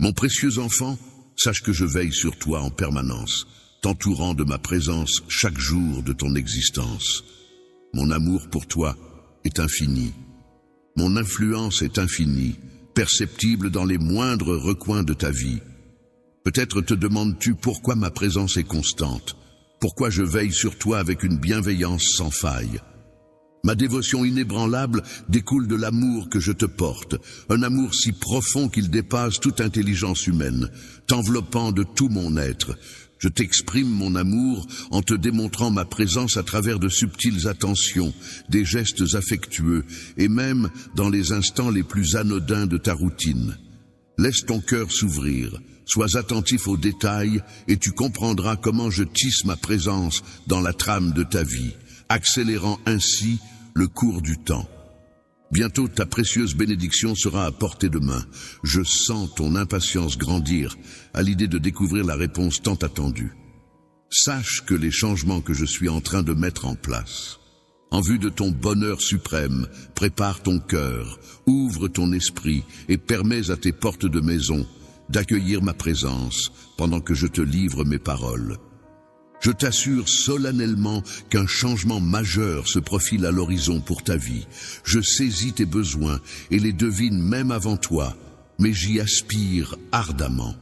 Mon précieux enfant, sache que je veille sur toi en permanence, t'entourant de ma présence chaque jour de ton existence. Mon amour pour toi est infini. Mon influence est infinie, perceptible dans les moindres recoins de ta vie. Peut-être te demandes-tu pourquoi ma présence est constante, pourquoi je veille sur toi avec une bienveillance sans faille. Ma dévotion inébranlable découle de l'amour que je te porte, un amour si profond qu'il dépasse toute intelligence humaine, t'enveloppant de tout mon être. Je t'exprime mon amour en te démontrant ma présence à travers de subtiles attentions, des gestes affectueux et même dans les instants les plus anodins de ta routine. Laisse ton cœur s'ouvrir, sois attentif aux détails et tu comprendras comment je tisse ma présence dans la trame de ta vie, accélérant ainsi le cours du temps. Bientôt ta précieuse bénédiction sera à portée de main. Je sens ton impatience grandir à l'idée de découvrir la réponse tant attendue. Sache que les changements que je suis en train de mettre en place, en vue de ton bonheur suprême, prépare ton cœur, ouvre ton esprit et permets à tes portes de maison d'accueillir ma présence pendant que je te livre mes paroles. Je t'assure solennellement qu'un changement majeur se profile à l'horizon pour ta vie. Je saisis tes besoins et les devine même avant toi, mais j'y aspire ardemment.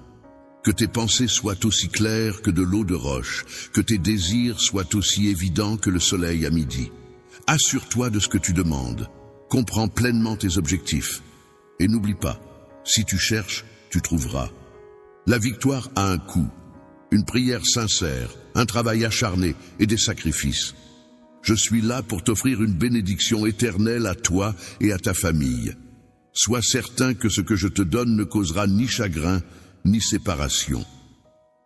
Que tes pensées soient aussi claires que de l'eau de roche, que tes désirs soient aussi évidents que le soleil à midi. Assure-toi de ce que tu demandes, comprends pleinement tes objectifs, et n'oublie pas, si tu cherches, tu trouveras. La victoire a un coût. Une prière sincère, un travail acharné et des sacrifices. Je suis là pour t'offrir une bénédiction éternelle à toi et à ta famille. Sois certain que ce que je te donne ne causera ni chagrin, ni séparation.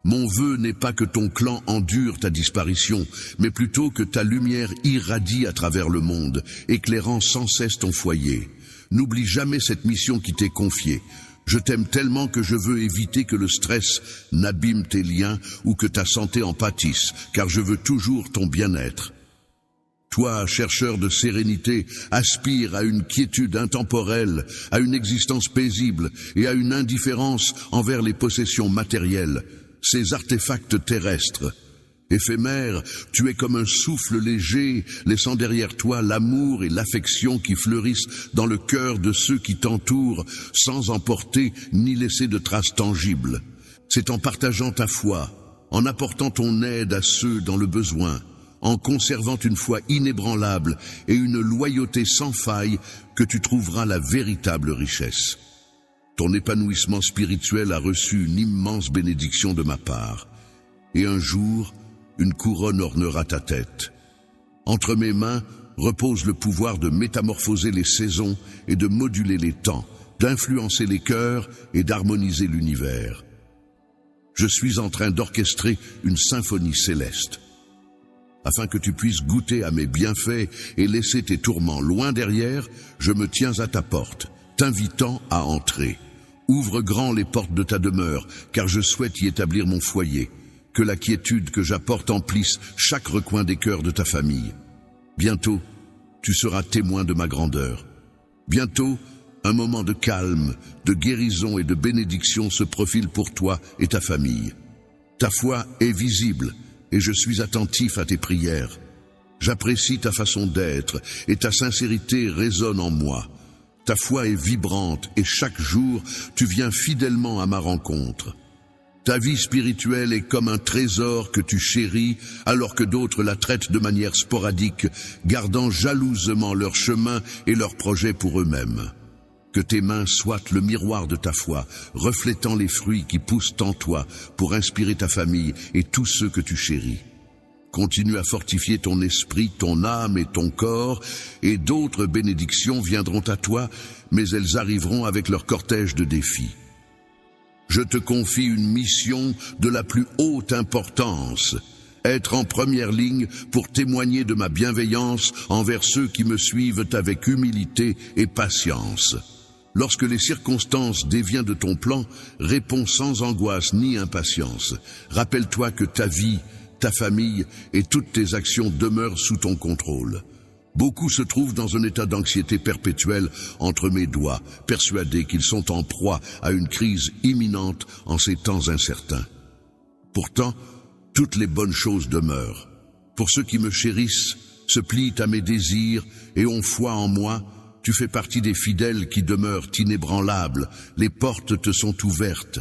Mon vœu n'est pas que ton clan endure ta disparition, mais plutôt que ta lumière irradie à travers le monde, éclairant sans cesse ton foyer. N'oublie jamais cette mission qui t'est confiée. Je t'aime tellement que je veux éviter que le stress n'abîme tes liens ou que ta santé en pâtisse, car je veux toujours ton bien-être. Toi, chercheur de sérénité, aspire à une quiétude intemporelle, à une existence paisible et à une indifférence envers les possessions matérielles, ces artefacts terrestres. Éphémère, tu es comme un souffle léger, laissant derrière toi l'amour et l'affection qui fleurissent dans le cœur de ceux qui t'entourent, sans emporter ni laisser de traces tangibles. C'est en partageant ta foi, en apportant ton aide à ceux dans le besoin, en conservant une foi inébranlable et une loyauté sans faille que tu trouveras la véritable richesse. Ton épanouissement spirituel a reçu une immense bénédiction de ma part, et un jour, une couronne ornera ta tête. Entre mes mains repose le pouvoir de métamorphoser les saisons et de moduler les temps, d'influencer les cœurs et d'harmoniser l'univers. Je suis en train d'orchestrer une symphonie céleste. Afin que tu puisses goûter à mes bienfaits et laisser tes tourments loin derrière, je me tiens à ta porte, t'invitant à entrer. Ouvre grand les portes de ta demeure, car je souhaite y établir mon foyer. Que la quiétude que j'apporte emplisse chaque recoin des cœurs de ta famille. Bientôt, tu seras témoin de ma grandeur. Bientôt, un moment de calme, de guérison et de bénédiction se profile pour toi et ta famille. Ta foi est visible et je suis attentif à tes prières. J'apprécie ta façon d'être et ta sincérité résonne en moi. Ta foi est vibrante et chaque jour, tu viens fidèlement à ma rencontre. Ta vie spirituelle est comme un trésor que tu chéris, alors que d'autres la traitent de manière sporadique, gardant jalousement leur chemin et leurs projets pour eux-mêmes. Que tes mains soient le miroir de ta foi, reflétant les fruits qui poussent en toi pour inspirer ta famille et tous ceux que tu chéris. Continue à fortifier ton esprit, ton âme et ton corps, et d'autres bénédictions viendront à toi, mais elles arriveront avec leur cortège de défis. Je te confie une mission de la plus haute importance, être en première ligne pour témoigner de ma bienveillance envers ceux qui me suivent avec humilité et patience. Lorsque les circonstances déviennent de ton plan, réponds sans angoisse ni impatience. Rappelle-toi que ta vie, ta famille et toutes tes actions demeurent sous ton contrôle. Beaucoup se trouvent dans un état d'anxiété perpétuelle entre mes doigts, persuadés qu'ils sont en proie à une crise imminente en ces temps incertains. Pourtant, toutes les bonnes choses demeurent. Pour ceux qui me chérissent, se plient à mes désirs et ont foi en moi, tu fais partie des fidèles qui demeurent inébranlables. Les portes te sont ouvertes,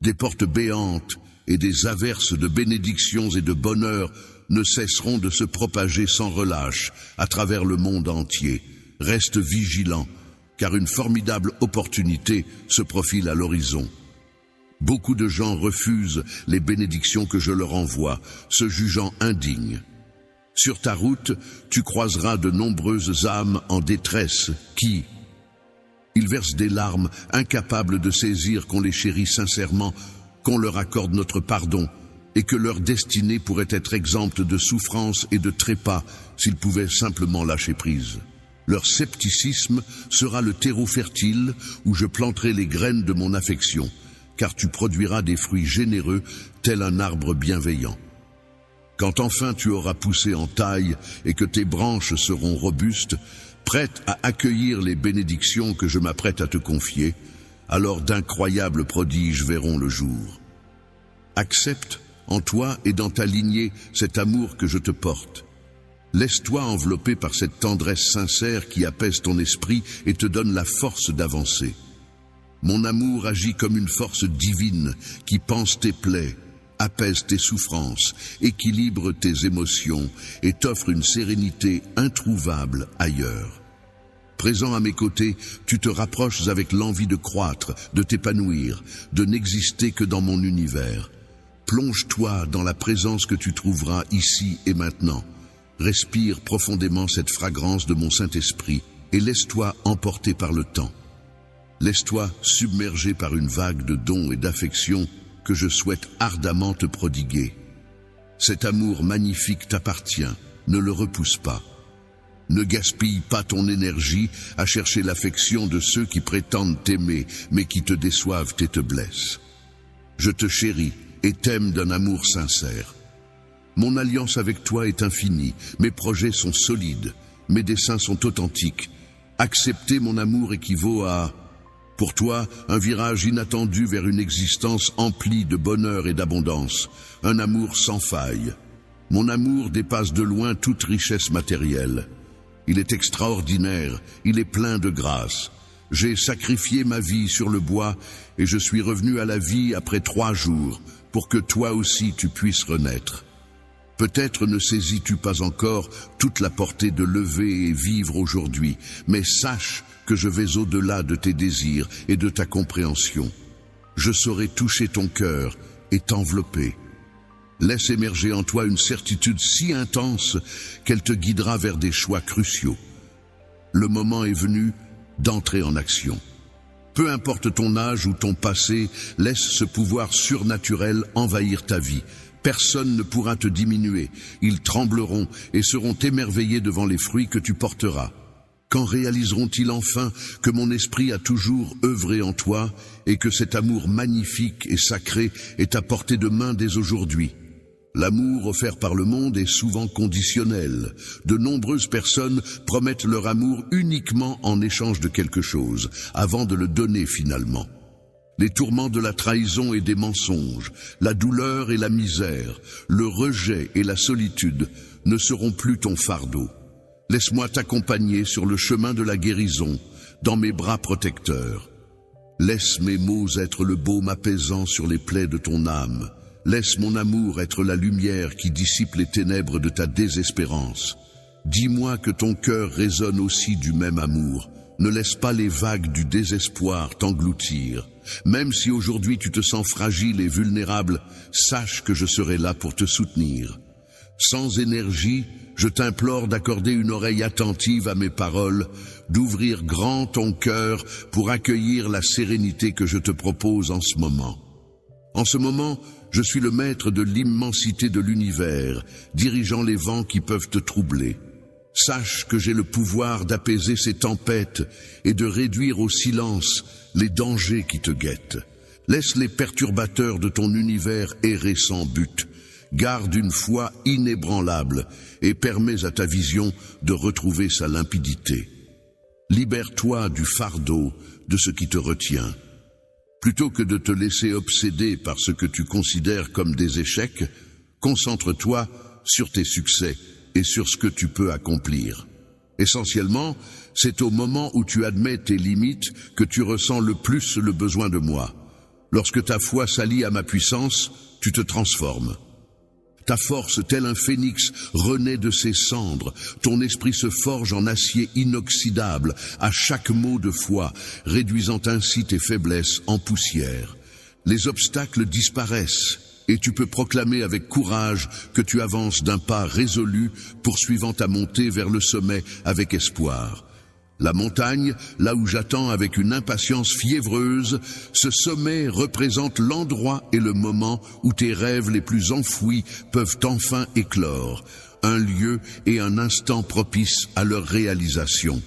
des portes béantes et des averses de bénédictions et de bonheur ne cesseront de se propager sans relâche à travers le monde entier. Reste vigilant, car une formidable opportunité se profile à l'horizon. Beaucoup de gens refusent les bénédictions que je leur envoie, se jugeant indignes. Sur ta route, tu croiseras de nombreuses âmes en détresse qui, ils versent des larmes, incapables de saisir qu'on les chérit sincèrement, qu'on leur accorde notre pardon, et que leur destinée pourrait être exempte de souffrance et de trépas s'ils pouvaient simplement lâcher prise. Leur scepticisme sera le terreau fertile où je planterai les graines de mon affection, car tu produiras des fruits généreux, tel un arbre bienveillant. Quand enfin tu auras poussé en taille et que tes branches seront robustes, prêtes à accueillir les bénédictions que je m'apprête à te confier, alors d'incroyables prodiges verront le jour. Accepte en toi et dans ta lignée cet amour que je te porte. Laisse-toi envelopper par cette tendresse sincère qui apaise ton esprit et te donne la force d'avancer. Mon amour agit comme une force divine qui panse tes plaies, apaise tes souffrances, équilibre tes émotions et t'offre une sérénité introuvable ailleurs. Présent à mes côtés, tu te rapproches avec l'envie de croître, de t'épanouir, de n'exister que dans mon univers. Plonge-toi dans la présence que tu trouveras ici et maintenant. Respire profondément cette fragrance de mon Saint-Esprit et laisse-toi emporter par le temps. Laisse-toi submerger par une vague de dons et d'affection que je souhaite ardemment te prodiguer. Cet amour magnifique t'appartient, ne le repousse pas. Ne gaspille pas ton énergie à chercher l'affection de ceux qui prétendent t'aimer, mais qui te déçoivent et te blessent. Je te chéris et t'aime d'un amour sincère. Mon alliance avec toi est infinie, mes projets sont solides, mes desseins sont authentiques. Accepter mon amour équivaut à, pour toi, un virage inattendu vers une existence emplie de bonheur et d'abondance, un amour sans faille. Mon amour dépasse de loin toute richesse matérielle. Il est extraordinaire, il est plein de grâce. J'ai sacrifié ma vie sur le bois et je suis revenu à la vie après 3 jours pour que toi aussi tu puisses renaître. Peut-être ne saisis-tu pas encore toute la portée de lever et vivre aujourd'hui, mais sache que je vais au-delà de tes désirs et de ta compréhension. Je saurai toucher ton cœur et t'envelopper. Laisse émerger en toi une certitude si intense qu'elle te guidera vers des choix cruciaux. Le moment est venu d'entrer en action. Peu importe ton âge ou ton passé, laisse ce pouvoir surnaturel envahir ta vie. Personne ne pourra te diminuer. Ils trembleront et seront émerveillés devant les fruits que tu porteras. Quand réaliseront-ils enfin que mon esprit a toujours œuvré en toi et que cet amour magnifique et sacré est à portée de main dès aujourd'hui? L'amour offert par le monde est souvent conditionnel. De nombreuses personnes promettent leur amour uniquement en échange de quelque chose, avant de le donner finalement. Les tourments de la trahison et des mensonges, la douleur et la misère, le rejet et la solitude ne seront plus ton fardeau. Laisse-moi t'accompagner sur le chemin de la guérison, dans mes bras protecteurs. Laisse mes mots être le baume apaisant sur les plaies de ton âme. Laisse mon amour être la lumière qui dissipe les ténèbres de ta désespérance. Dis-moi que ton cœur résonne aussi du même amour. Ne laisse pas les vagues du désespoir t'engloutir. Même si aujourd'hui tu te sens fragile et vulnérable, sache que je serai là pour te soutenir. Sans énergie, je t'implore d'accorder une oreille attentive à mes paroles, d'ouvrir grand ton cœur pour accueillir la sérénité que je te propose en ce moment. En ce moment, je suis le maître de l'immensité de l'univers, dirigeant les vents qui peuvent te troubler. Sache que j'ai le pouvoir d'apaiser ces tempêtes et de réduire au silence les dangers qui te guettent. Laisse les perturbateurs de ton univers errer sans but, Garde une foi inébranlable et permets à ta vision de retrouver sa limpidité. Libère-toi du fardeau de ce qui te retient. Plutôt que de te laisser obséder par ce que tu considères comme des échecs, concentre-toi sur tes succès et sur ce que tu peux accomplir. Essentiellement, c'est au moment où tu admets tes limites que tu ressens le plus le besoin de moi. Lorsque ta foi s'allie à ma puissance, tu te transformes. Ta force, tel un phénix, renaît de ses cendres. Ton esprit se forge en acier inoxydable à chaque mot de foi, réduisant ainsi tes faiblesses en poussière. Les obstacles disparaissent et tu peux proclamer avec courage que tu avances d'un pas résolu, poursuivant ta montée vers le sommet avec espoir. La montagne, là où j'attends avec une impatience fiévreuse, ce sommet représente l'endroit et le moment où tes rêves les plus enfouis peuvent enfin éclore, un lieu et un instant propice à leur réalisation.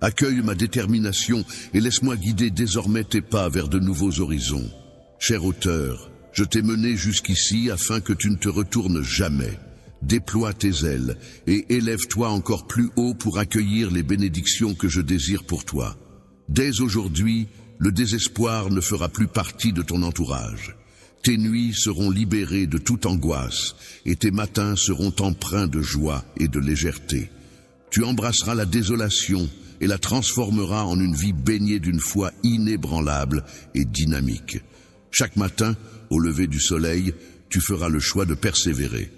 Accueille ma détermination et laisse-moi guider désormais tes pas vers de nouveaux horizons. Cher auteur, je t'ai mené jusqu'ici afin que tu ne te retournes jamais. Déploie tes ailes et élève-toi encore plus haut pour accueillir les bénédictions que je désire pour toi. Dès aujourd'hui, le désespoir ne fera plus partie de ton entourage. Tes nuits seront libérées de toute angoisse et tes matins seront empreints de joie et de légèreté. Tu embrasseras la désolation et la transformeras en une vie baignée d'une foi inébranlable et dynamique. Chaque matin, au lever du soleil, tu feras le choix de persévérer.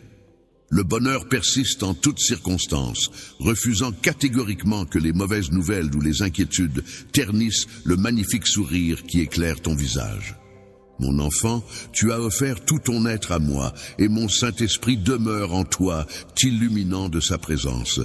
Le bonheur persiste en toutes circonstances, refusant catégoriquement que les mauvaises nouvelles ou les inquiétudes ternissent le magnifique sourire qui éclaire ton visage. Mon enfant, tu as offert tout ton être à moi, et mon Saint-Esprit demeure en toi, t'illuminant de sa présence.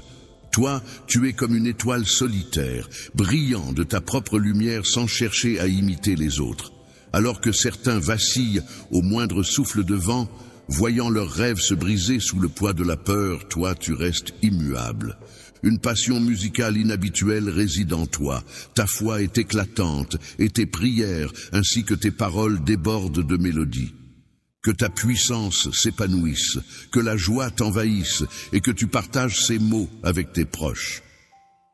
Toi, tu es comme une étoile solitaire, brillant de ta propre lumière sans chercher à imiter les autres. Alors que certains vacillent au moindre souffle de vent, voyant leurs rêves se briser sous le poids de la peur, toi tu restes immuable. Une passion musicale inhabituelle réside en toi. Ta foi est éclatante et tes prières ainsi que tes paroles débordent de mélodies. Que ta puissance s'épanouisse, que la joie t'envahisse et que tu partages ces mots avec tes proches.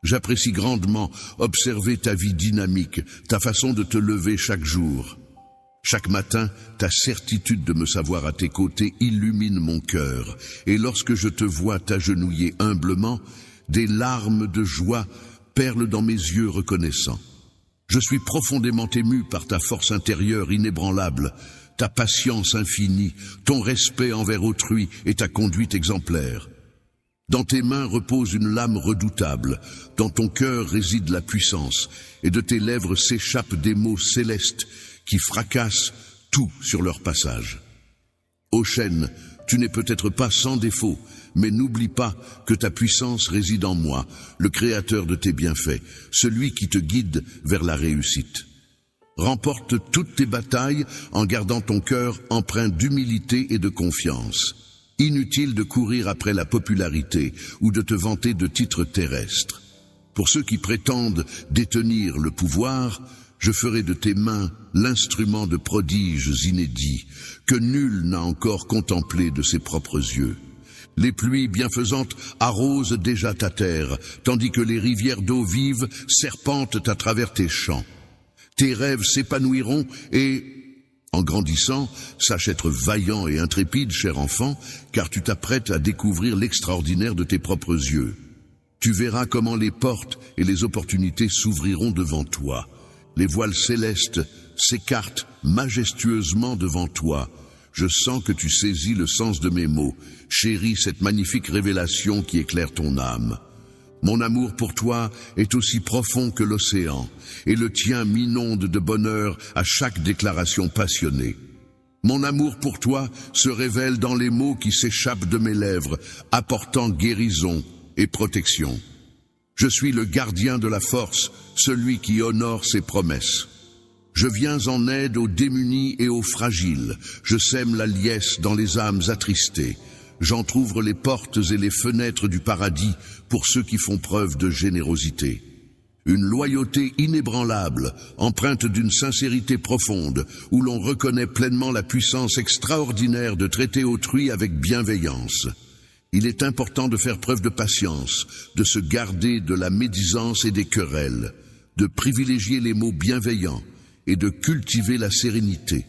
J'apprécie grandement observer ta vie dynamique, ta façon de te lever chaque jour. Chaque matin, ta certitude de me savoir à tes côtés illumine mon cœur, et lorsque je te vois t'agenouiller humblement, des larmes de joie perlent dans mes yeux reconnaissants. Je suis profondément ému par ta force intérieure inébranlable, ta patience infinie, ton respect envers autrui et ta conduite exemplaire. Dans tes mains repose une lame redoutable, dans ton cœur réside la puissance, et de tes lèvres s'échappent des mots célestes qui fracassent tout sur leur passage. Ô chêne, tu n'es peut-être pas sans défaut, mais n'oublie pas que ta puissance réside en moi, le créateur de tes bienfaits, celui qui te guide vers la réussite. Remporte toutes tes batailles en gardant ton cœur empreint d'humilité et de confiance. Inutile de courir après la popularité ou de te vanter de titres terrestres. Pour ceux qui prétendent détenir le pouvoir, je ferai de tes mains l'instrument de prodiges inédits que nul n'a encore contemplé de ses propres yeux. Les pluies bienfaisantes arrosent déjà ta terre, tandis que les rivières d'eau vive serpentent à travers tes champs. Tes rêves s'épanouiront et, en grandissant, sache être vaillant et intrépide, cher enfant, car tu t'apprêtes à découvrir l'extraordinaire de tes propres yeux. Tu verras comment les portes et les opportunités s'ouvriront devant toi. Les voiles célestes s'écartent majestueusement devant toi. Je sens que tu saisis le sens de mes mots. Chéris cette magnifique révélation qui éclaire ton âme. Mon amour pour toi est aussi profond que l'océan, et le tien m'inonde de bonheur à chaque déclaration passionnée. Mon amour pour toi se révèle dans les mots qui s'échappent de mes lèvres, apportant guérison et protection. Je suis le gardien de la force, celui qui honore ses promesses. Je viens en aide aux démunis et aux fragiles. Je sème la liesse dans les âmes attristées. J'entr'ouvre les portes et les fenêtres du paradis pour ceux qui font preuve de générosité. Une loyauté inébranlable, empreinte d'une sincérité profonde, où l'on reconnaît pleinement la puissance extraordinaire de traiter autrui avec bienveillance. Il est important de faire preuve de patience, de se garder de la médisance et des querelles, de privilégier les mots bienveillants et de cultiver la sérénité.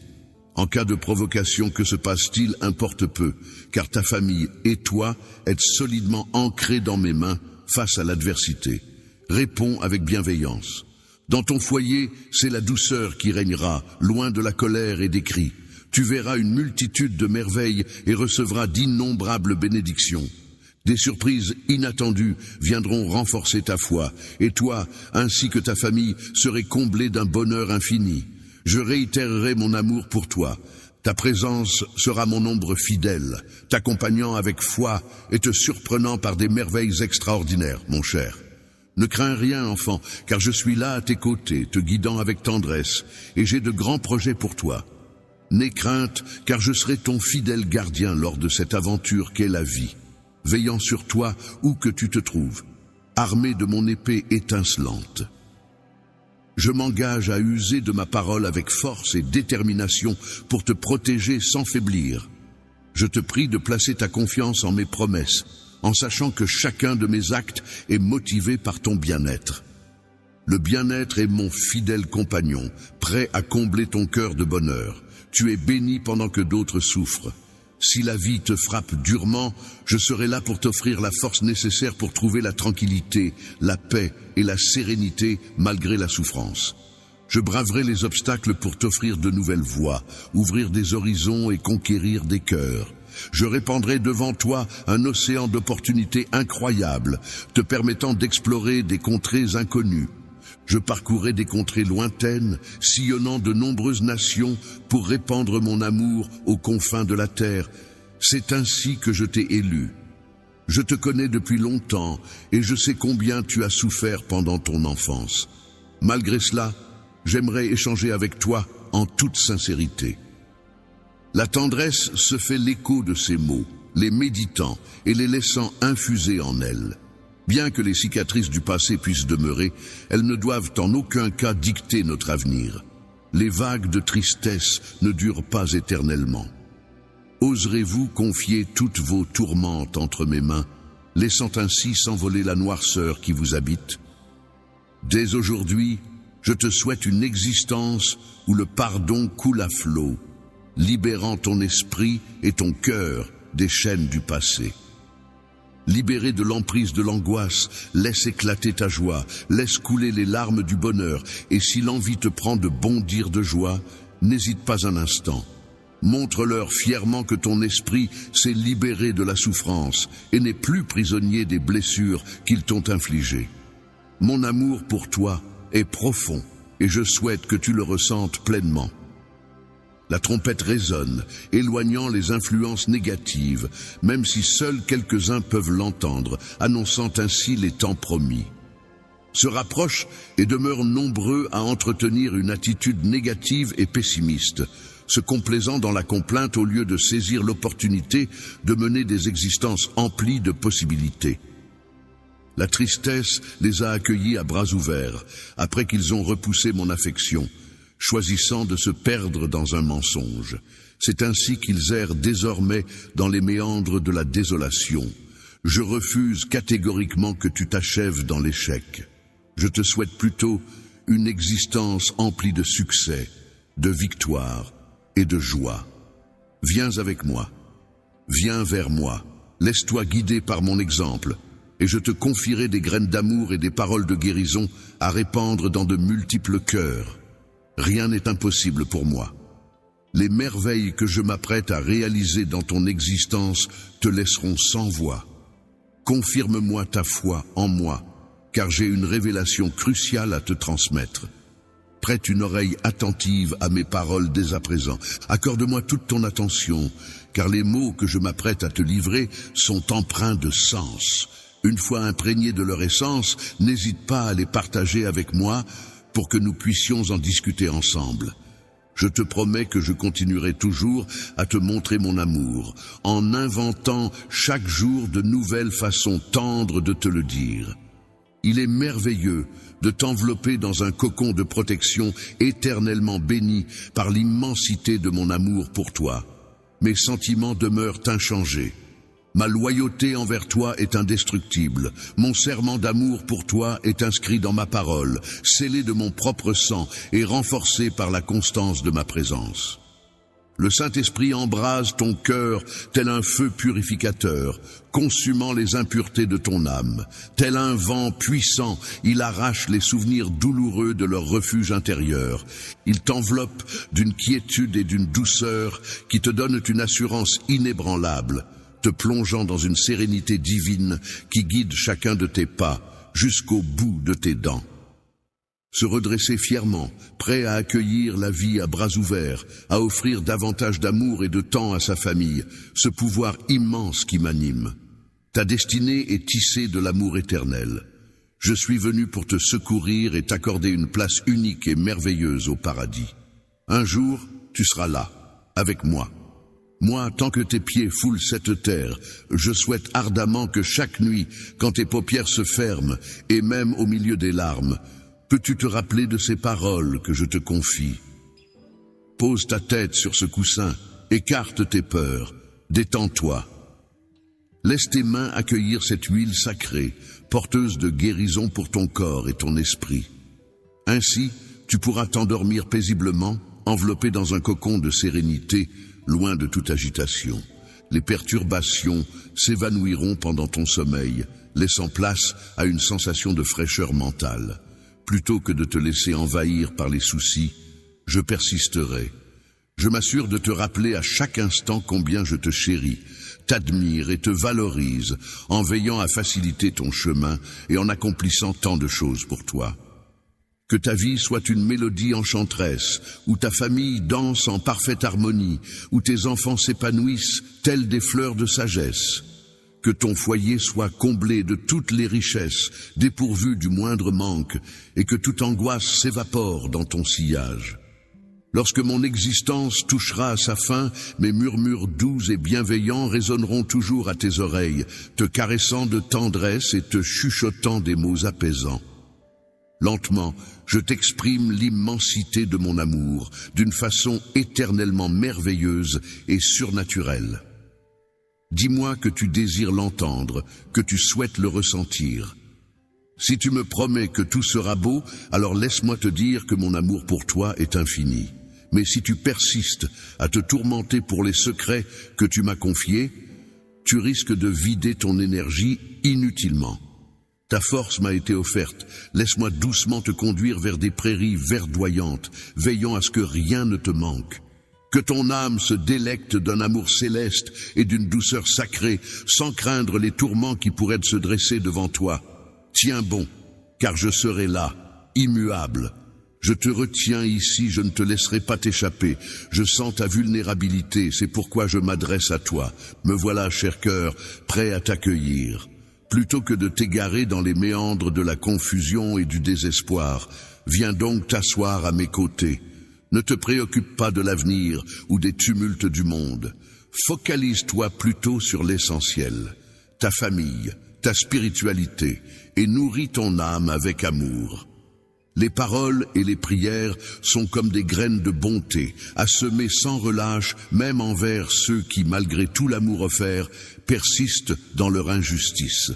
En cas de provocation, que se passe-t-il importe peu, car ta famille et toi êtes solidement ancrés dans mes mains face à l'adversité. Réponds avec bienveillance. Dans ton foyer, c'est la douceur qui régnera, loin de la colère et des cris. Tu verras une multitude de merveilles et recevras d'innombrables bénédictions. Des surprises inattendues viendront renforcer ta foi, et toi, ainsi que ta famille, serez comblés d'un bonheur infini. Je réitérerai mon amour pour toi. Ta présence sera mon ombre fidèle, t'accompagnant avec foi et te surprenant par des merveilles extraordinaires, mon cher. Ne crains rien, enfant, car je suis là à tes côtés, te guidant avec tendresse, et j'ai de grands projets pour toi. N'aie crainte, car je serai ton fidèle gardien lors de cette aventure qu'est la vie, veillant sur toi où que tu te trouves, armé de mon épée étincelante. Je m'engage à user de ma parole avec force et détermination pour te protéger sans faiblir. Je te prie de placer ta confiance en mes promesses, en sachant que chacun de mes actes est motivé par ton bien-être. Le bien-être est mon fidèle compagnon, prêt à combler ton cœur de bonheur. Tu es béni pendant que d'autres souffrent. Si la vie te frappe durement, je serai là pour t'offrir la force nécessaire pour trouver la tranquillité, la paix et la sérénité malgré la souffrance. Je braverai les obstacles pour t'offrir de nouvelles voies, ouvrir des horizons et conquérir des cœurs. Je répandrai devant toi un océan d'opportunités incroyables, te permettant d'explorer des contrées inconnues. Je parcourrai des contrées lointaines, sillonnant de nombreuses nations pour répandre mon amour aux confins de la terre. C'est ainsi que je t'ai élu. Je te connais depuis longtemps et je sais combien tu as souffert pendant ton enfance. Malgré cela, j'aimerais échanger avec toi en toute sincérité. La tendresse se fait l'écho de ces mots, les méditant et les laissant infuser en elle. Bien que les cicatrices du passé puissent demeurer, elles ne doivent en aucun cas dicter notre avenir. Les vagues de tristesse ne durent pas éternellement. Oserez-vous confier toutes vos tourmentes entre mes mains, laissant ainsi s'envoler la noirceur qui vous habite? Dès aujourd'hui, je te souhaite une existence où le pardon coule à flot, libérant ton esprit et ton cœur des chaînes du passé. Libéré de l'emprise de l'angoisse, laisse éclater ta joie, laisse couler les larmes du bonheur, et si l'envie te prend de bondir de joie, n'hésite pas un instant. Montre-leur fièrement que ton esprit s'est libéré de la souffrance et n'est plus prisonnier des blessures qu'ils t'ont infligées. Mon amour pour toi est profond, et je souhaite que tu le ressentes pleinement. La trompette résonne, éloignant les influences négatives, même si seuls quelques-uns peuvent l'entendre, annonçant ainsi les temps promis. Se rapprochent et demeurent nombreux à entretenir une attitude négative et pessimiste, se complaisant dans la complainte au lieu de saisir l'opportunité de mener des existences emplies de possibilités. La tristesse les a accueillis à bras ouverts, après qu'ils ont repoussé mon affection, choisissant de se perdre dans un mensonge. C'est ainsi qu'ils errent désormais dans les méandres de la désolation. Je refuse catégoriquement que tu t'achèves dans l'échec. Je te souhaite plutôt une existence emplie de succès, de victoire et de joie. Viens avec moi, viens vers moi, laisse-toi guider par mon exemple, et je te confierai des graines d'amour et des paroles de guérison à répandre dans de multiples cœurs. Rien n'est impossible pour moi. Les merveilles que je m'apprête à réaliser dans ton existence te laisseront sans voix. Confirme-moi ta foi en moi, car j'ai une révélation cruciale à te transmettre. Prête une oreille attentive à mes paroles dès à présent. Accorde-moi toute ton attention, car les mots que je m'apprête à te livrer sont empreints de sens. Une fois imprégnés de leur essence, n'hésite pas à les partager avec moi pour que nous puissions en discuter ensemble. Je te promets que je continuerai toujours à te montrer mon amour, en inventant chaque jour de nouvelles façons tendres de te le dire. Il est merveilleux de t'envelopper dans un cocon de protection éternellement béni par l'immensité de mon amour pour toi. Mes sentiments demeurent inchangés. Ma loyauté envers toi est indestructible. Mon serment d'amour pour toi est inscrit dans ma parole, scellé de mon propre sang et renforcé par la constance de ma présence. Le Saint-Esprit embrase ton cœur tel un feu purificateur, consumant les impuretés de ton âme. Tel un vent puissant, il arrache les souvenirs douloureux de leur refuge intérieur. Il t'enveloppe d'une quiétude et d'une douceur qui te donnent une assurance inébranlable, te plongeant dans une sérénité divine qui guide chacun de tes pas jusqu'au bout de tes dents. Se redresser fièrement, prêt à accueillir la vie à bras ouverts, à offrir davantage d'amour et de temps à sa famille, ce pouvoir immense qui m'anime. Ta destinée est tissée de l'amour éternel. Je suis venu pour te secourir et t'accorder une place unique et merveilleuse au paradis. Un jour, tu seras là, avec moi. Moi, tant que tes pieds foulent cette terre, je souhaite ardemment que chaque nuit, quand tes paupières se ferment, et même au milieu des larmes, peux-tu te rappeler de ces paroles que je te confie? Pose ta tête sur ce coussin, écarte tes peurs, détends-toi. Laisse tes mains accueillir cette huile sacrée, porteuse de guérison pour ton corps et ton esprit. Ainsi, tu pourras t'endormir paisiblement, enveloppé dans un cocon de sérénité, loin de toute agitation. Les perturbations s'évanouiront pendant ton sommeil, laissant place à une sensation de fraîcheur mentale. Plutôt que de te laisser envahir par les soucis, je persisterai. Je m'assure de te rappeler à chaque instant combien je te chéris, t'admire et te valorise, en veillant à faciliter ton chemin et en accomplissant tant de choses pour toi. Que ta vie soit une mélodie enchanteresse, où ta famille danse en parfaite harmonie, où tes enfants s'épanouissent tels des fleurs de sagesse. Que ton foyer soit comblé de toutes les richesses, dépourvu du moindre manque, et que toute angoisse s'évapore dans ton sillage. Lorsque mon existence touchera à sa fin, mes murmures doux et bienveillants résonneront toujours à tes oreilles, te caressant de tendresse et te chuchotant des mots apaisants. Lentement, je t'exprime l'immensité de mon amour, d'une façon éternellement merveilleuse et surnaturelle. Dis-moi que tu désires l'entendre, que tu souhaites le ressentir. Si tu me promets que tout sera beau, alors laisse-moi te dire que mon amour pour toi est infini. Mais si tu persistes à te tourmenter pour les secrets que tu m'as confiés, tu risques de vider ton énergie inutilement. Ta force m'a été offerte, laisse-moi doucement te conduire vers des prairies verdoyantes, veillant à ce que rien ne te manque. Que ton âme se délecte d'un amour céleste et d'une douceur sacrée, sans craindre les tourments qui pourraient se dresser devant toi. Tiens bon, car je serai là, immuable. Je te retiens ici, je ne te laisserai pas t'échapper. Je sens ta vulnérabilité, c'est pourquoi je m'adresse à toi. Me voilà, cher cœur, prêt à t'accueillir. Plutôt que de t'égarer dans les méandres de la confusion et du désespoir, viens donc t'asseoir à mes côtés. Ne te préoccupe pas de l'avenir ou des tumultes du monde. Focalise-toi plutôt sur l'essentiel, ta famille, ta spiritualité, et nourris ton âme avec amour. Les paroles et les prières sont comme des graines de bonté, à semer sans relâche, même envers ceux qui, malgré tout l'amour offert, persistent dans leur injustice.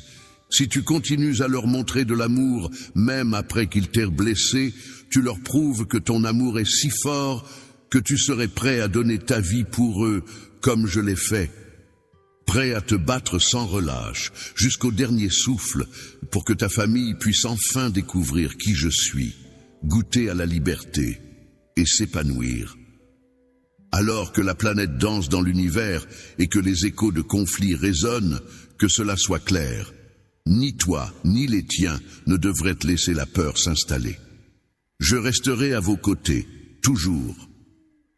Si tu continues à leur montrer de l'amour, même après qu'ils t'aient blessé, tu leur prouves que ton amour est si fort que tu serais prêt à donner ta vie pour eux, comme je l'ai fait. Prêt à te battre sans relâche, jusqu'au dernier souffle, pour que ta famille puisse enfin découvrir qui je suis, goûter à la liberté et s'épanouir. Alors que la planète danse dans l'univers et que les échos de conflits résonnent, que cela soit clair. Ni toi, ni les tiens ne devraient te laisser la peur s'installer. Je resterai à vos côtés, toujours.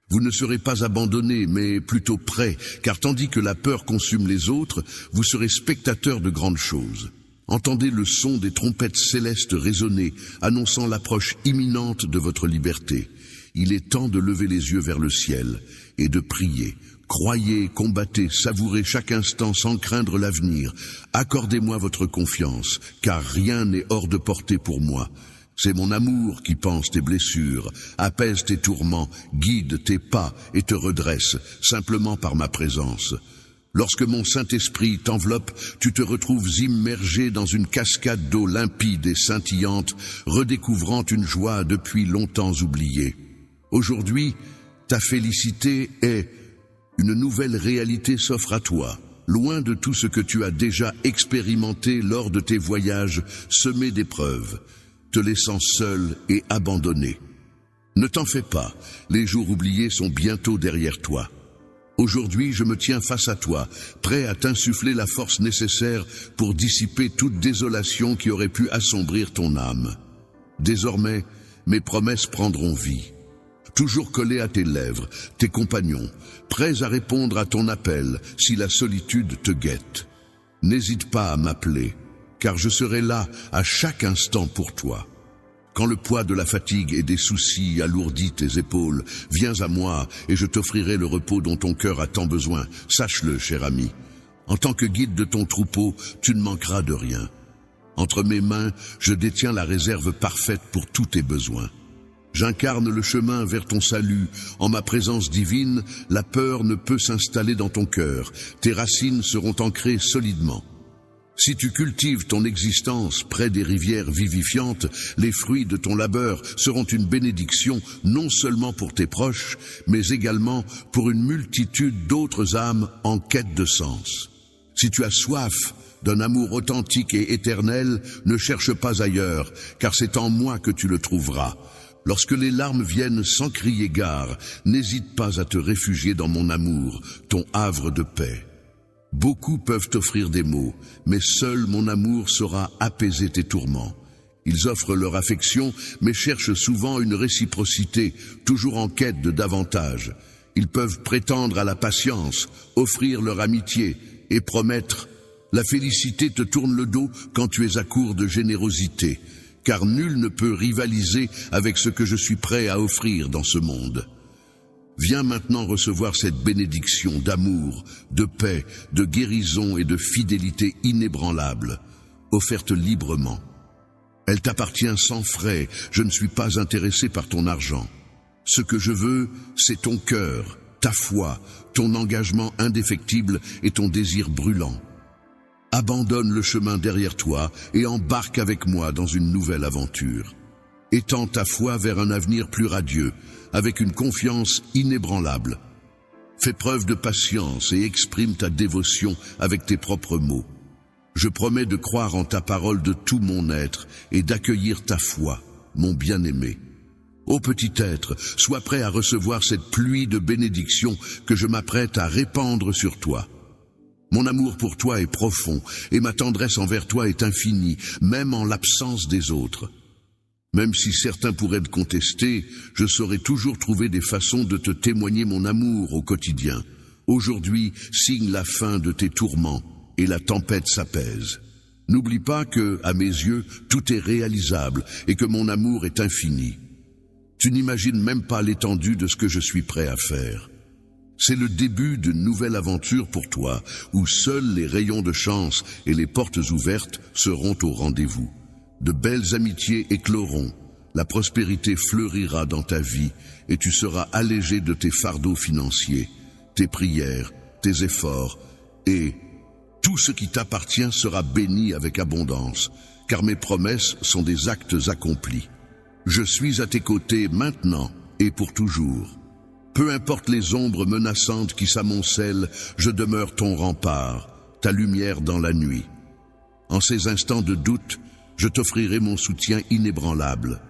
Vous ne serez pas abandonnés, mais plutôt prêts, car tandis que la peur consume les autres, vous serez spectateurs de grandes choses. Entendez le son des trompettes célestes résonner, annonçant l'approche imminente de votre liberté. Il est temps de lever les yeux vers le ciel et de prier. Croyez, combattez, savourez chaque instant sans craindre l'avenir. Accordez-moi votre confiance, car rien n'est hors de portée pour moi. C'est mon amour qui panse tes blessures, apaise tes tourments, guide tes pas et te redresse, simplement par ma présence. Lorsque mon Saint-Esprit t'enveloppe, tu te retrouves immergé dans une cascade d'eau limpide et scintillante, redécouvrant une joie depuis longtemps oubliée. Aujourd'hui, ta félicité est une nouvelle réalité s'offre à toi, loin de tout ce que tu as déjà expérimenté lors de tes voyages semés d'épreuves, te laissant seul et abandonné. Ne t'en fais pas, les jours oubliés sont bientôt derrière toi. Aujourd'hui, je me tiens face à toi, prêt à t'insuffler la force nécessaire pour dissiper toute désolation qui aurait pu assombrir ton âme. Désormais, mes promesses prendront vie. Toujours collés à tes lèvres, tes compagnons, prêts à répondre à ton appel si la solitude te guette. N'hésite pas à m'appeler, car je serai là à chaque instant pour toi. Quand le poids de la fatigue et des soucis alourdit tes épaules, viens à moi et je t'offrirai le repos dont ton cœur a tant besoin. Sache-le, cher ami. En tant que guide de ton troupeau, tu ne manqueras de rien. Entre mes mains, je détiens la réserve parfaite pour tous tes besoins. J'incarne le chemin vers ton salut. En ma présence divine, la peur ne peut s'installer dans ton cœur. Tes racines seront ancrées solidement. Si tu cultives ton existence près des rivières vivifiantes, les fruits de ton labeur seront une bénédiction non seulement pour tes proches, mais également pour une multitude d'autres âmes en quête de sens. Si tu as soif d'un amour authentique et éternel, ne cherche pas ailleurs, car c'est en moi que tu le trouveras. Lorsque les larmes viennent sans crier gare, n'hésite pas à te réfugier dans mon amour, ton havre de paix. Beaucoup peuvent t'offrir des mots, mais seul mon amour saura apaiser tes tourments. Ils offrent leur affection, mais cherchent souvent une réciprocité, toujours en quête de davantage. Ils peuvent prétendre à la patience, offrir leur amitié et promettre. La félicité te tourne le dos quand tu es à court de générosité, car nul ne peut rivaliser avec ce que je suis prêt à offrir dans ce monde. Viens maintenant recevoir cette bénédiction d'amour, de paix, de guérison et de fidélité inébranlable, offerte librement. Elle t'appartient sans frais, je ne suis pas intéressé par ton argent. Ce que je veux, c'est ton cœur, ta foi, ton engagement indéfectible et ton désir brûlant. Abandonne le chemin derrière toi et embarque avec moi dans une nouvelle aventure. Étends ta foi vers un avenir plus radieux, avec une confiance inébranlable. Fais preuve de patience et exprime ta dévotion avec tes propres mots. Je promets de croire en ta parole de tout mon être et d'accueillir ta foi, mon bien-aimé. Ô petit être, sois prêt à recevoir cette pluie de bénédictions que je m'apprête à répandre sur toi. Mon amour pour toi est profond et ma tendresse envers toi est infinie, même en l'absence des autres. Même si certains pourraient te contester, je saurai toujours trouver des façons de te témoigner mon amour au quotidien. Aujourd'hui, signe la fin de tes tourments et la tempête s'apaise. N'oublie pas que, à mes yeux, tout est réalisable et que mon amour est infini. Tu n'imagines même pas l'étendue de ce que je suis prêt à faire. C'est le début d'une nouvelle aventure pour toi, où seuls les rayons de chance et les portes ouvertes seront au rendez-vous. De belles amitiés écloront, la prospérité fleurira dans ta vie et tu seras allégé de tes fardeaux financiers, tes prières, tes efforts et tout ce qui t'appartient sera béni avec abondance, car mes promesses sont des actes accomplis. Je suis à tes côtés maintenant et pour toujours. Peu importe les ombres menaçantes qui s'amoncellent, je demeure ton rempart, ta lumière dans la nuit. En ces instants de doute, je t'offrirai mon soutien inébranlable,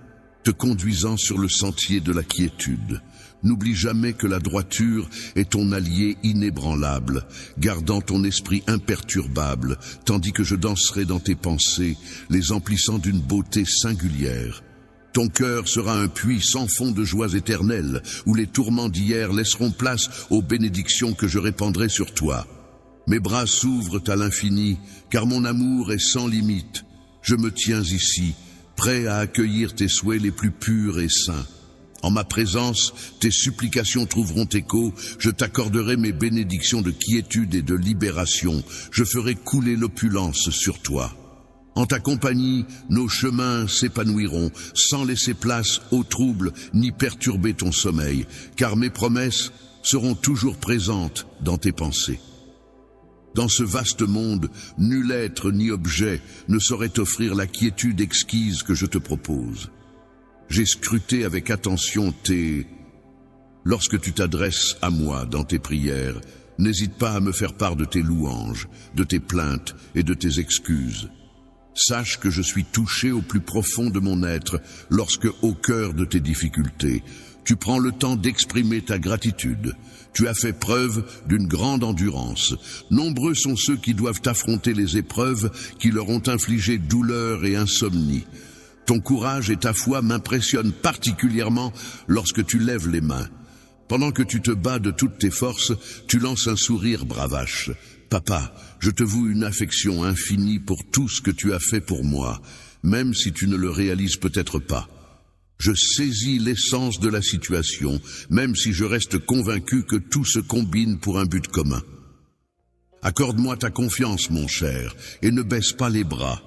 te conduisant sur le sentier de la quiétude. N'oublie jamais que la droiture est ton allié inébranlable, gardant ton esprit imperturbable, tandis que je danserai dans tes pensées, les emplissant d'une beauté singulière. Ton cœur sera un puits sans fond de joies éternelles, où les tourments d'hier laisseront place aux bénédictions que je répandrai sur toi. Mes bras s'ouvrent à l'infini, car mon amour est sans limite. Je me tiens ici, prêt à accueillir tes souhaits les plus purs et saints. En ma présence, tes supplications trouveront écho, je t'accorderai mes bénédictions de quiétude et de libération, je ferai couler l'opulence sur toi. En ta compagnie, nos chemins s'épanouiront, sans laisser place aux troubles ni perturber ton sommeil, car mes promesses seront toujours présentes dans tes pensées. Dans ce vaste monde, nul être ni objet ne saurait t'offrir la quiétude exquise que je te propose. J'ai scruté avec attention Lorsque tu t'adresses à moi dans tes prières, n'hésite pas à me faire part de tes louanges, de tes plaintes et de tes excuses. Sache que je suis touché au plus profond de mon être lorsque, au cœur de tes difficultés, tu prends le temps d'exprimer ta gratitude. Tu as fait preuve d'une grande endurance. Nombreux sont ceux qui doivent affronter les épreuves qui leur ont infligé douleur et insomnie. Ton courage et ta foi m'impressionnent particulièrement lorsque tu lèves les mains. Pendant que tu te bats de toutes tes forces, tu lances un sourire bravache. Papa, je te voue une affection infinie pour tout ce que tu as fait pour moi, même si tu ne le réalises peut-être pas. Je saisis l'essence de la situation, même si je reste convaincu que tout se combine pour un but commun. Accorde-moi ta confiance, mon cher, et ne baisse pas les bras.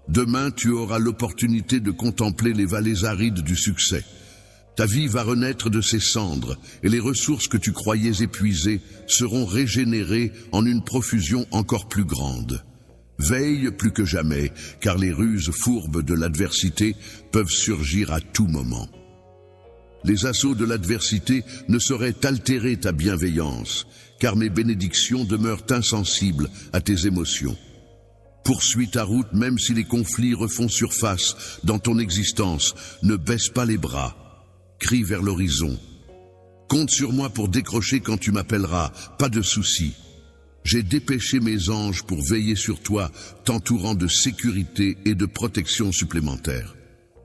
Demain, tu auras l'opportunité de contempler les vallées arides du succès. Ta vie va renaître de ses cendres, et les ressources que tu croyais épuisées seront régénérées en une profusion encore plus grande. Veille plus que jamais, car les ruses fourbes de l'adversité peuvent surgir à tout moment. Les assauts de l'adversité ne sauraient altérer ta bienveillance, car mes bénédictions demeurent insensibles à tes émotions. Poursuis ta route même si les conflits refont surface dans ton existence. Ne baisse pas les bras. Crie vers l'horizon. Compte sur moi pour décrocher quand tu m'appelleras. Pas de souci. J'ai dépêché mes anges pour veiller sur toi, t'entourant de sécurité et de protection supplémentaires.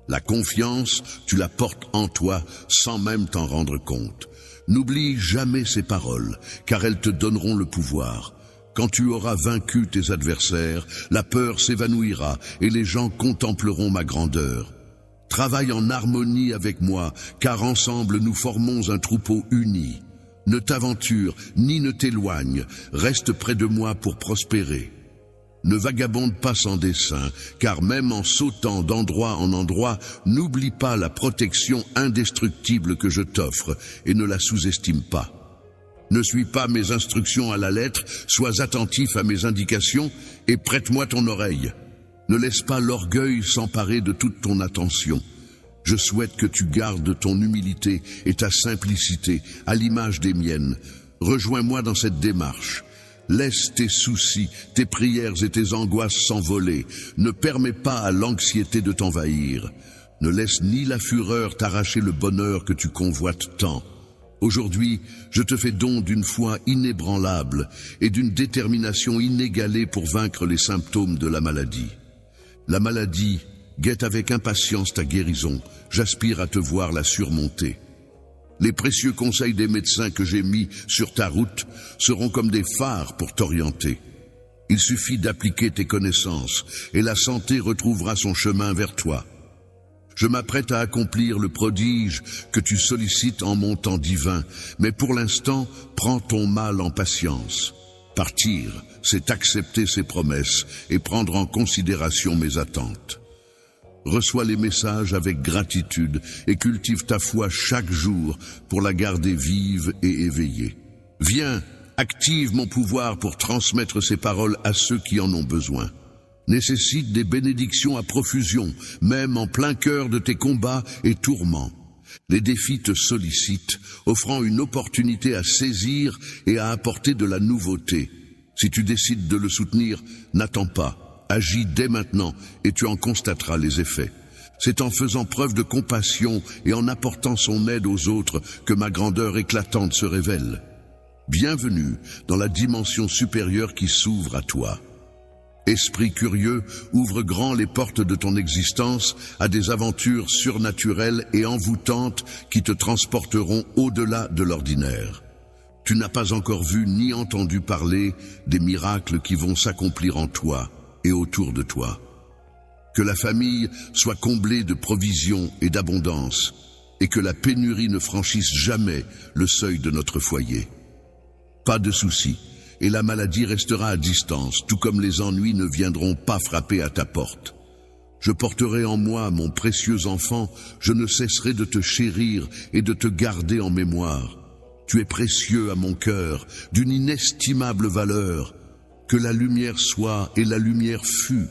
La confiance, tu la portes en toi sans même t'en rendre compte. N'oublie jamais ces paroles, car elles te donneront le pouvoir. Quand tu auras vaincu tes adversaires, la peur s'évanouira et les gens contempleront ma grandeur. Travaille en harmonie avec moi, car ensemble nous formons un troupeau uni. Ne t'aventure ni ne t'éloigne, reste près de moi pour prospérer. Ne vagabonde pas sans dessein, car même en sautant d'endroit en endroit, n'oublie pas la protection indestructible que je t'offre et ne la sous-estime pas. Ne suis pas mes instructions à la lettre, sois attentif à mes indications et prête-moi ton oreille. Ne laisse pas l'orgueil s'emparer de toute ton attention. Je souhaite que tu gardes ton humilité et ta simplicité à l'image des miennes. Rejoins-moi dans cette démarche. Laisse tes soucis, tes prières et tes angoisses s'envoler. Ne permets pas à l'anxiété de t'envahir. Ne laisse ni la fureur t'arracher le bonheur que tu convoites tant. Aujourd'hui, je te fais don d'une foi inébranlable et d'une détermination inégalée pour vaincre les symptômes de la maladie. La maladie guette avec impatience ta guérison. J'aspire à te voir la surmonter. Les précieux conseils des médecins que j'ai mis sur ta route seront comme des phares pour t'orienter. Il suffit d'appliquer tes connaissances et la santé retrouvera son chemin vers toi. Je m'apprête à accomplir le prodige que tu sollicites en mon temps divin, mais pour l'instant, prends ton mal en patience. Partir, c'est accepter ses promesses et prendre en considération mes attentes. Reçois les messages avec gratitude et cultive ta foi chaque jour pour la garder vive et éveillée. Viens, active mon pouvoir pour transmettre ces paroles à ceux qui en ont besoin. Nécessite des bénédictions à profusion, même en plein cœur de tes combats et tourments. Les défis te sollicitent, offrant une opportunité à saisir et à apporter de la nouveauté. Si tu décides de le soutenir, n'attends pas, agis dès maintenant et tu en constateras les effets. C'est en faisant preuve de compassion et en apportant son aide aux autres que ma grandeur éclatante se révèle. Bienvenue dans la dimension supérieure qui s'ouvre à toi. Esprit curieux, ouvre grand les portes de ton existence à des aventures surnaturelles et envoûtantes qui te transporteront au-delà de l'ordinaire. Tu n'as pas encore vu ni entendu parler des miracles qui vont s'accomplir en toi et autour de toi. Que la famille soit comblée de provisions et d'abondance. et que la pénurie ne franchisse jamais le seuil de notre foyer. Pas de souci, et la maladie restera à distance, tout comme les ennuis ne viendront pas frapper à ta porte. Je porterai en moi mon précieux enfant, je ne cesserai de te chérir et de te garder en mémoire. Tu es précieux à mon cœur, d'une inestimable valeur. Que la lumière soit et la lumière fut.